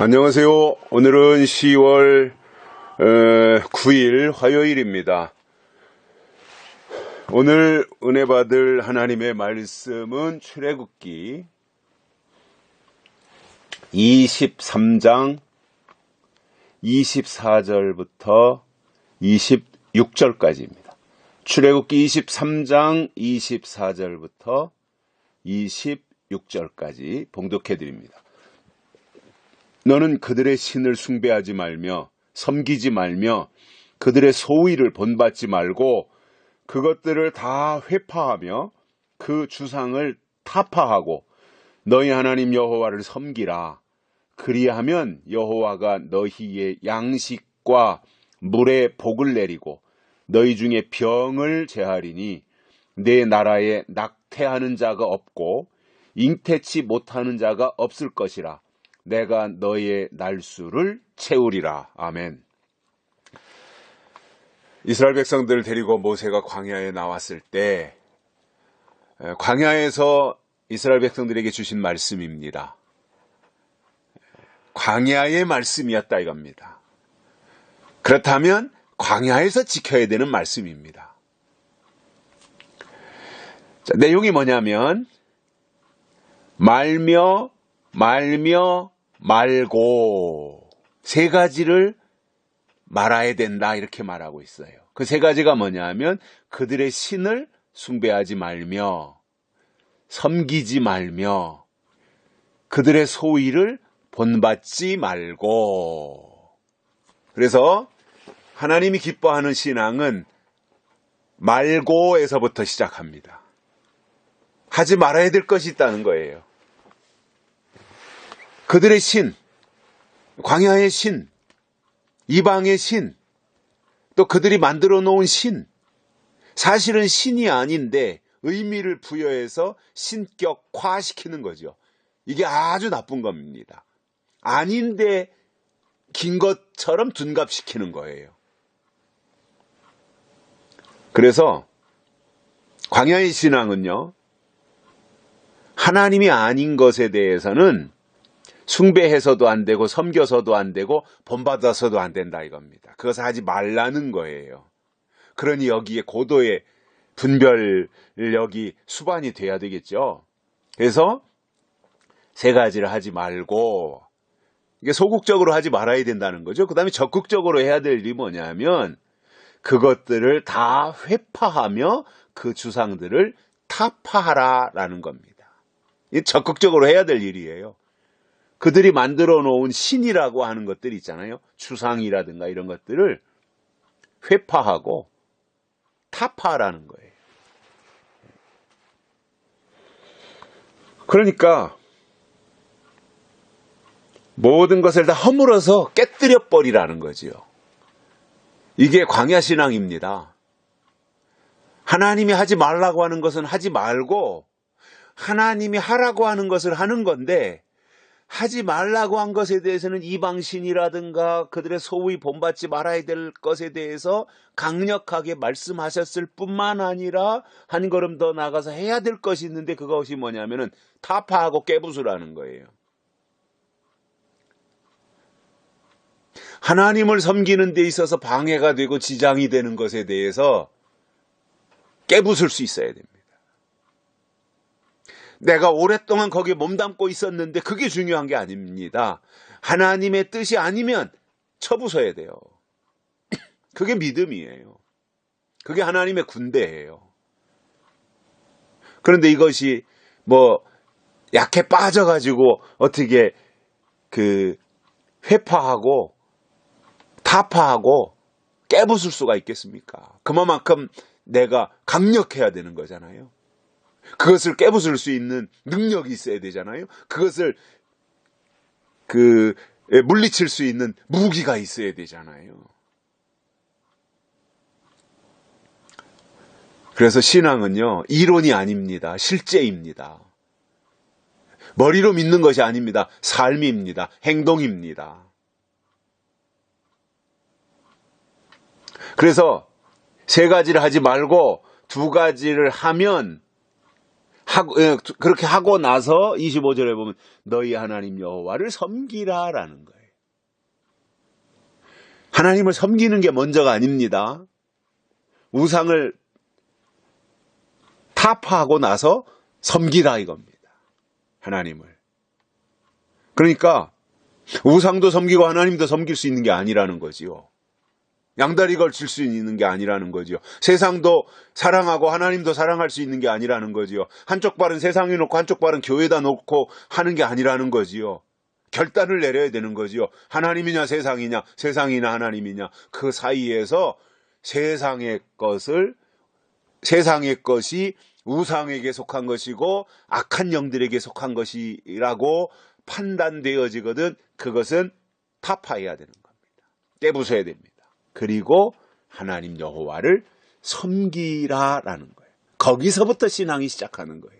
안녕하세요. 오늘은 10월 9일 화요일입니다. 오늘 은혜 받을 하나님의 말씀은 출애굽기 23장 24절부터 26절까지입니다. 출애굽기 23장 24절부터 26절까지 봉독해 드립니다. 너는 그들의 신을 숭배하지 말며 섬기지 말며 그들의 소위를 본받지 말고 그것들을 다 회파하며 그 주상을 타파하고 너희 하나님 여호와를 섬기라. 그리하면 여호와가 너희의 양식과 물에 복을 내리고 너희 중에 병을 제하리니 내 나라에 낙태하는 자가 없고 잉태치 못하는 자가 없을 것이라. 내가 너의 날수를 채우리라. 아멘. 이스라엘 백성들을 데리고 모세가 광야에 나왔을 때 광야에서 이스라엘 백성들에게 주신 말씀입니다. 광야의 말씀이었다 이겁니다. 그렇다면 광야에서 지켜야 되는 말씀입니다. 자, 내용이 뭐냐면 말며 말고 세 가지를 말아야 된다 이렇게 말하고 있어요. 그 세 가지가 뭐냐면 그들의 신을 숭배하지 말며 섬기지 말며 그들의 소위를 본받지 말고. 그래서 하나님이 기뻐하는 신앙은 말고에서부터 시작합니다. 하지 말아야 될 것이 있다는 거예요. 그들의 신, 광야의 신, 이방의 신, 또 그들이 만들어 놓은 신, 사실은 신이 아닌데 의미를 부여해서 신격화시키는 거죠. 이게 아주 나쁜 겁니다. 아닌데 긴 것처럼 둔갑시키는 거예요. 그래서 광야의 신앙은요, 하나님이 아닌 것에 대해서는 숭배해서도 안 되고 섬겨서도 안 되고 본받아서도 안 된다 이겁니다. 그것을 하지 말라는 거예요. 그러니 여기에 고도의 분별력이 수반이 돼야 되겠죠. 그래서 세 가지를 하지 말고 이게 소극적으로 하지 말아야 된다는 거죠. 그 다음에 적극적으로 해야 될 일이 뭐냐면 그것들을 다 회파하며 그 주상들을 타파하라라는 겁니다. 이게 적극적으로 해야 될 일이에요. 그들이 만들어 놓은 신이라고 하는 것들이 있잖아요. 주상이라든가 이런 것들을 회파하고 타파하라는 거예요. 그러니까 모든 것을 다 허물어서 깨뜨려 버리라는 거지요. 이게 광야 신앙입니다. 하나님이 하지 말라고 하는 것은 하지 말고 하나님이 하라고 하는 것을 하는 건데 하지 말라고 한 것에 대해서는 이방신이라든가 그들의 소위 본받지 말아야 될 것에 대해서 강력하게 말씀하셨을 뿐만 아니라 한 걸음 더 나가서 해야 될 것이 있는데 그것이 뭐냐면은 타파하고 깨부수라는 거예요. 하나님을 섬기는 데 있어서 방해가 되고 지장이 되는 것에 대해서 깨부술 수 있어야 됩니다. 내가 오랫동안 거기에 몸담고 있었는데 그게 중요한 게 아닙니다. 하나님의 뜻이 아니면 쳐부숴야 돼요. 그게 믿음이에요. 그게 하나님의 군대예요. 그런데 이것이 뭐 약해 빠져가지고 어떻게 회파하고 타파하고 깨부술 수가 있겠습니까? 그만큼 내가 강력해야 되는 거잖아요. 그것을 깨부술 수 있는 능력이 있어야 되잖아요. 그것을 물리칠 수 있는 무기가 있어야 되잖아요. 그래서 신앙은요, 이론이 아닙니다. 실제입니다. 머리로 믿는 것이 아닙니다. 삶입니다. 행동입니다. 그래서 세 가지를 하지 말고 두 가지를 하면 그렇게 하고 나서 25절에 보면 너희 하나님 여호와를 섬기라라는 거예요. 하나님을 섬기는 게 먼저가 아닙니다. 우상을 타파하고 나서 섬기라 이겁니다. 하나님을. 그러니까 우상도 섬기고 하나님도 섬길 수 있는 게 아니라는 거지요. 양다리 걸칠 수 있는 게 아니라는 거지요. 세상도 사랑하고 하나님도 사랑할 수 있는 게 아니라는 거지요. 한쪽 발은 세상에 놓고 한쪽 발은 교회에다 놓고 하는 게 아니라는 거지요. 결단을 내려야 되는 거지요. 하나님이냐 세상이냐, 세상이나 하나님이냐, 그 사이에서 세상의 것이 우상에게 속한 것이고 악한 영들에게 속한 것이라고 판단되어지거든 그것은 타파해야 되는 겁니다. 깨부숴야 됩니다. 그리고 하나님 여호와를 섬기라라는 거예요. 거기서부터 신앙이 시작하는 거예요.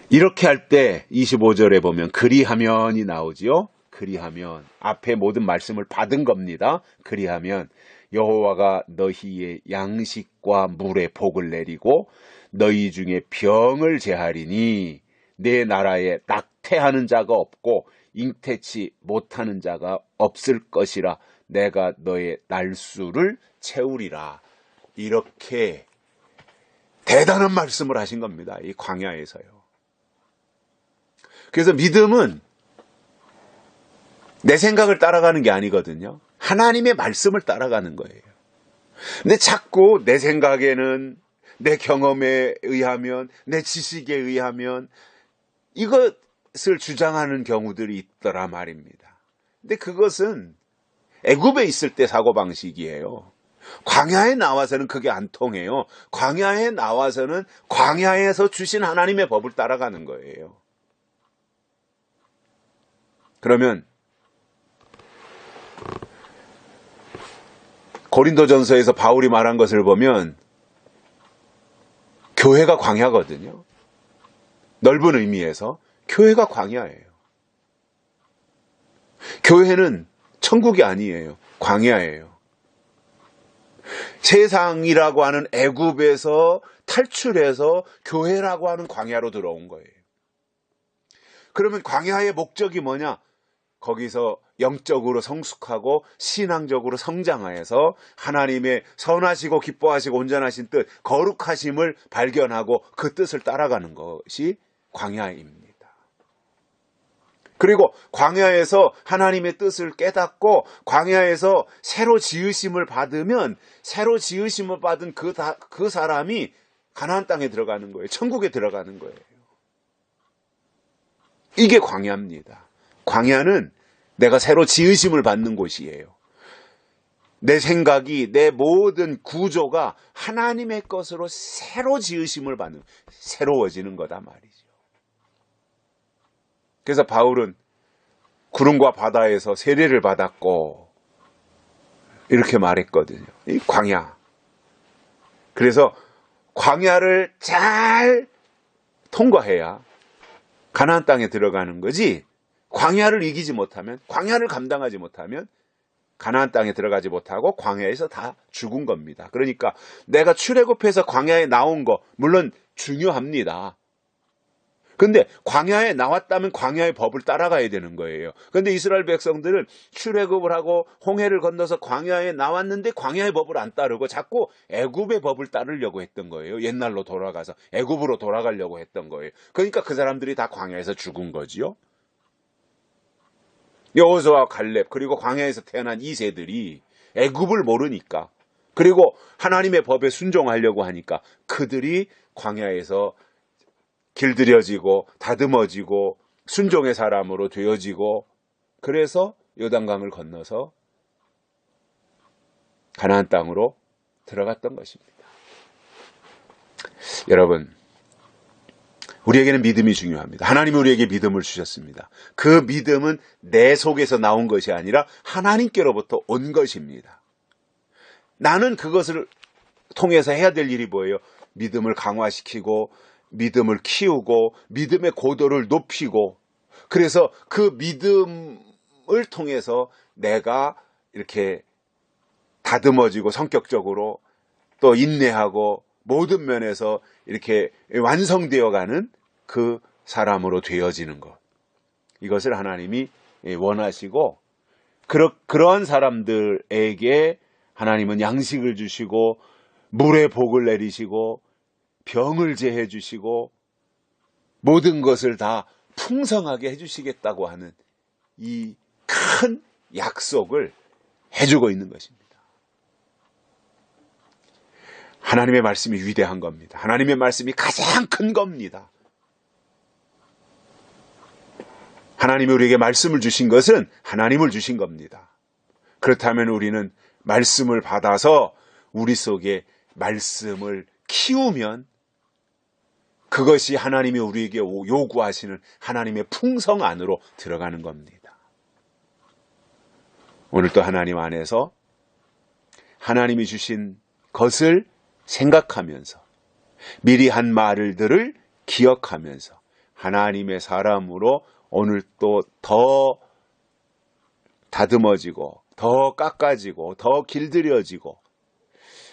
이렇게 할 때 25절에 보면 그리하면이 나오지요. 그리하면 앞에 모든 말씀을 받은 겁니다. 그리하면 여호와가 너희의 양식과 물의 복을 내리고 너희 중에 병을 제하리니 내 나라에 낙태하는 자가 없고 잉태치 못하는 자가 없을 것이라. 내가 너의 날수를 채우리라. 이렇게 대단한 말씀을 하신 겁니다. 이 광야에서요. 그래서 믿음은 내 생각을 따라가는 게 아니거든요. 하나님의 말씀을 따라가는 거예요. 근데 자꾸 내 생각에는, 내 경험에 의하면, 내 지식에 의하면 이것을 주장하는 경우들이 있더라 말입니다. 근데 그것은 애굽에 있을 때 사고방식이에요. 광야에 나와서는 그게 안 통해요. 광야에 나와서는 광야에서 주신 하나님의 법을 따라가는 거예요. 그러면 고린도전서에서 바울이 말한 것을 보면 교회가 광야거든요. 넓은 의미에서 교회가 광야예요. 교회는 천국이 아니에요. 광야예요. 세상이라고 하는 애굽에서 탈출해서 교회라고 하는 광야로 들어온 거예요. 그러면 광야의 목적이 뭐냐? 거기서 영적으로 성숙하고 신앙적으로 성장하여서 하나님의 선하시고 기뻐하시고 온전하신 뜻, 거룩하심을 발견하고 그 뜻을 따라가는 것이 광야입니다. 그리고 광야에서 하나님의 뜻을 깨닫고 광야에서 새로 지으심을 받으면 새로 지으심을 받은 그 사람이 가나안 땅에 들어가는 거예요. 천국에 들어가는 거예요. 이게 광야입니다. 광야는 내가 새로 지으심을 받는 곳이에요. 내 생각이, 내 모든 구조가 하나님의 것으로 새로 지으심을 받는, 새로워지는 거다 말이죠. 그래서 바울은 구름과 바다에서 세례를 받았고 이렇게 말했거든요. 이 광야. 그래서 광야를 잘 통과해야 가나안 땅에 들어가는 거지, 광야를 이기지 못하면, 광야를 감당하지 못하면 가나안 땅에 들어가지 못하고 광야에서 다 죽은 겁니다. 그러니까 내가 출애굽해서 광야에 나온 거 물론 중요합니다. 근데 광야에 나왔다면 광야의 법을 따라가야 되는 거예요. 근데 이스라엘 백성들은 출애굽을 하고 홍해를 건너서 광야에 나왔는데 광야의 법을 안 따르고 자꾸 애굽의 법을 따르려고 했던 거예요. 옛날로 돌아가서 애굽으로 돌아가려고 했던 거예요. 그러니까 그 사람들이 다 광야에서 죽은 거지요. 여호수아와 갈렙 그리고 광야에서 태어난 이 세들이 애굽을 모르니까, 그리고 하나님의 법에 순종하려고 하니까 그들이 광야에서 길들여지고 다듬어지고 순종의 사람으로 되어지고, 그래서 요단강을 건너서 가나안 땅으로 들어갔던 것입니다. 여러분, 우리에게는 믿음이 중요합니다. 하나님이 우리에게 믿음을 주셨습니다. 그 믿음은 내 속에서 나온 것이 아니라 하나님께로부터 온 것입니다. 나는 그것을 통해서 해야 될 일이 뭐예요? 믿음을 강화시키고 믿음을 키우고 믿음의 고도를 높이고, 그래서 그 믿음을 통해서 내가 이렇게 다듬어지고 성격적으로 또 인내하고 모든 면에서 이렇게 완성되어가는 그 사람으로 되어지는 것. 이것을 하나님이 원하시고 그러한 사람들에게 하나님은 양식을 주시고 물의 복을 내리시고 병을 제해 주시고 모든 것을 다 풍성하게 해주시겠다고 하는 이 큰 약속을 해주고 있는 것입니다. 하나님의 말씀이 위대한 겁니다. 하나님의 말씀이 가장 큰 겁니다. 하나님이 우리에게 말씀을 주신 것은 하나님을 주신 겁니다. 그렇다면 우리는 말씀을 받아서 우리 속에 말씀을 키우면 그것이 하나님이 우리에게 요구하시는 하나님의 풍성 안으로 들어가는 겁니다. 오늘 또 하나님 안에서 하나님이 주신 것을 생각하면서 미리 한 말들을 기억하면서 하나님의 사람으로 오늘 또 더 다듬어지고 더 깎아지고 더 길들여지고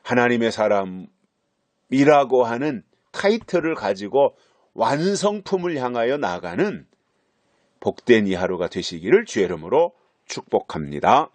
하나님의 사람이라고 하는 타이틀을 가지고 완성품을 향하여 나아가는 복된 이 하루가 되시기를 주의 이름으로 축복합니다.